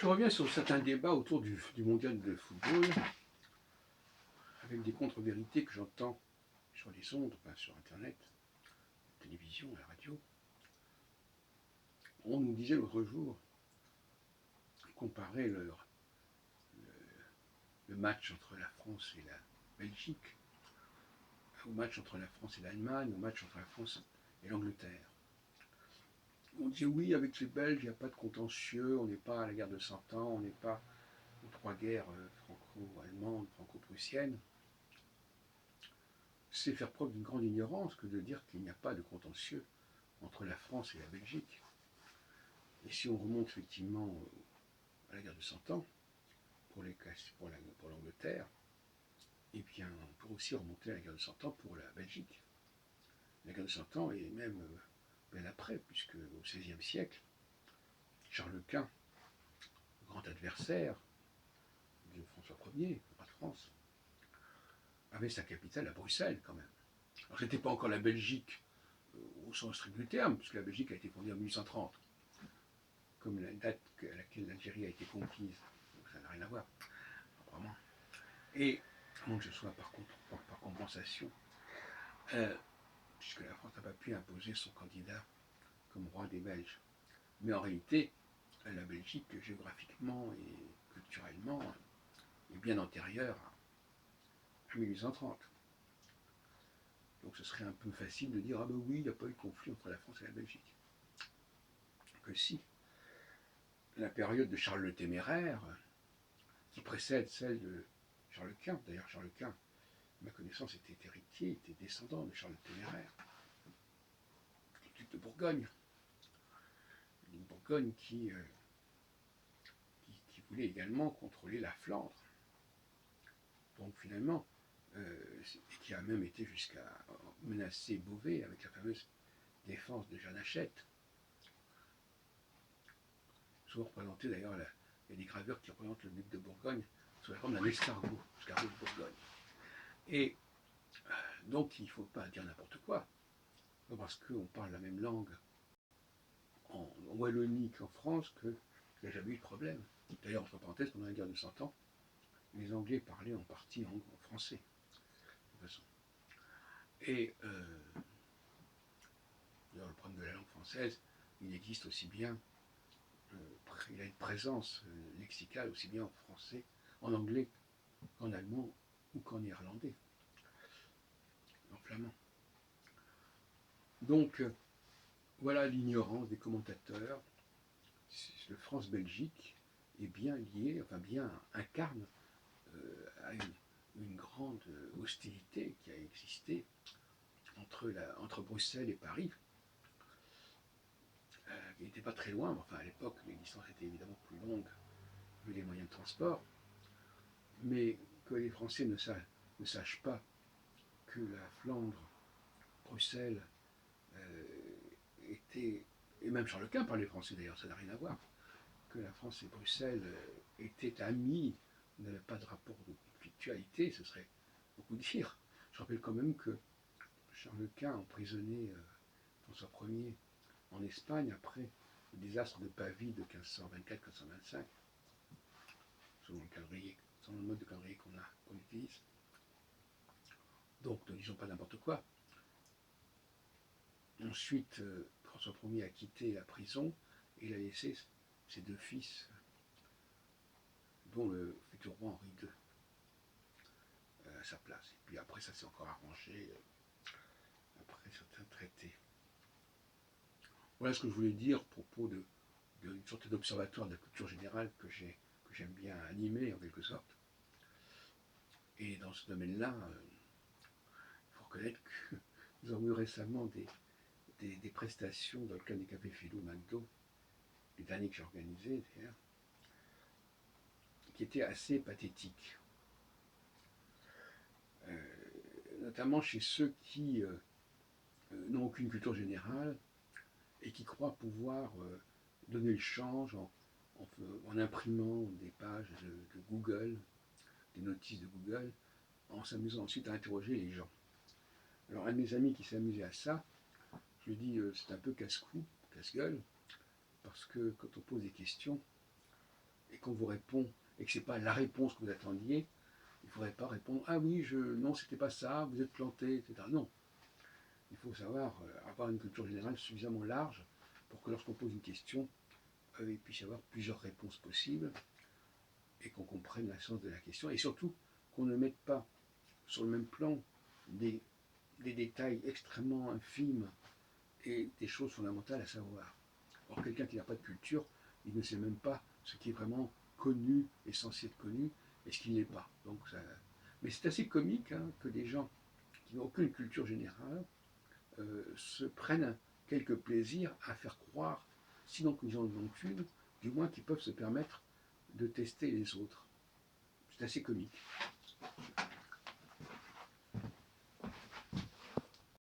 Je reviens sur certains débats autour du mondial de football, avec des contre-vérités que j'entends sur les ondes, enfin sur Internet, la télévision, la radio. On nous disait l'autre jour, comparer le match entre la France et la Belgique, au match entre la France et l'Allemagne, au match entre la France et l'Angleterre. On disait oui, avec les Belges, il n'y a pas de contentieux, on n'est pas à la guerre de 100 ans, on n'est pas aux trois guerres franco-allemandes, franco-prussiennes. C'est faire preuve d'une grande ignorance que de dire qu'il n'y a pas de contentieux entre la France et la Belgique. Et si on remonte effectivement à la guerre de 100 ans, pour l'Angleterre, eh bien on peut aussi remonter à la guerre de 100 ans pour la Belgique. La guerre de 100 ans et même bien après, puisque au XVIe siècle, Charles Quint, le grand adversaire de François Ier, roi de France, avait sa capitale à Bruxelles quand même. Alors c'était pas encore la Belgique au sens strict du terme, puisque la Belgique a été fondée en 1830, comme la date à laquelle l'Algérie a été conquise. Donc ça n'a rien à voir, vraiment. Et, à moins que ce soit par compensation, puisque la France n'a pas pu imposer son candidat comme roi des Belges. Mais en réalité, la Belgique, géographiquement et culturellement, est bien antérieure à 1830. Donc ce serait un peu facile de dire « Ah ben oui, il n'y a pas eu de conflit entre la France et la Belgique ». Que si. La période de Charles le Téméraire, qui précède celle de Charles Quint, d'ailleurs Charles Quint, à ma connaissance, était héritier, était descendant de Charles le Téméraire, duc de Bourgogne. Une Bourgogne qui voulait également contrôler la Flandre. Donc finalement, qui a même été jusqu'à menacer Beauvais avec la fameuse défense de Jeanne Hachette. Souvent représenté d'ailleurs, il y a des gravures qui représentent le duc de Bourgogne sous la forme d'un escargot de Bourgogne. Et donc il ne faut pas dire n'importe quoi, parce qu'on parle la même langue en Wallonie qu'en France, qu'il n'y a jamais eu de problème. D'ailleurs, entre parenthèses, pendant la guerre de 100 ans, les Anglais parlaient en partie en français, de toute façon. Et d'ailleurs, le problème de la langue française, il existe aussi bien, il a une présence lexicale aussi bien en français, en anglais, qu'en allemand ou qu'en néerlandais, en flamand. Donc, voilà l'ignorance des commentateurs. Le France-Belgique est bien lié, enfin bien incarne à une grande hostilité qui a existé entre Bruxelles et Paris, qui n'était pas très loin, mais enfin à l'époque les distances étaient évidemment plus longues vu les moyens de transport, mais que les Français ne sachent pas que la Flandre, Bruxelles était, et même Charles Quint parlait français d'ailleurs, ça n'a rien à voir, que la France et Bruxelles étaient amis, n'avaient pas de rapport de conflictualité, ce serait beaucoup dire. Je rappelle quand même que Charles Quint emprisonnait François Ier en Espagne après le désastre de Pavie de 1524-1525, selon le mode de calendrier qu'on utilise. Donc ne disons pas n'importe quoi. Ensuite, François Ier a quitté la prison et il a laissé ses deux fils, dont le futur roi Henri II, à sa place. Et puis après, ça s'est encore arrangé après certains traités. Voilà ce que je voulais dire à propos d'une sorte d'observatoire de la culture générale que j'aime bien animer en quelque sorte. Et dans ce domaine-là, il faut reconnaître que nous avons eu récemment des prestations dans le cadre des cafés philo McDo, les derniers que j'ai organisés d'ailleurs, qui étaient assez pathétiques. Notamment chez ceux qui n'ont aucune culture générale et qui croient pouvoir donner le change en imprimant des pages de Google, des notices de Google, en s'amusant ensuite à interroger les gens. Alors un de mes amis qui s'est amusé à ça, je lui ai dit c'est un peu casse-cou, casse-gueule, parce que quand on pose des questions, et qu'on vous répond, et que ce n'est pas la réponse que vous attendiez, il ne faudrait pas répondre «Ah oui, non, c'était pas ça, vous êtes planté», etc. Non. Il faut savoir avoir une culture générale suffisamment large pour que lorsqu'on pose une question, il puisse y avoir plusieurs réponses possibles et qu'on comprenne le sens de la question. Et surtout, qu'on ne mette pas sur le même plan des détails extrêmement infimes et des choses fondamentales à savoir. Or, quelqu'un qui n'a pas de culture, il ne sait même pas ce qui est vraiment connu et censé être connu et ce qui ne l'est pas. Donc, mais c'est assez comique hein, que des gens qui n'ont aucune culture générale se prennent quelques plaisirs à faire croire, sinon qu'ils en ont une, du moins qu'ils peuvent se permettre de tester les autres. C'est assez comique.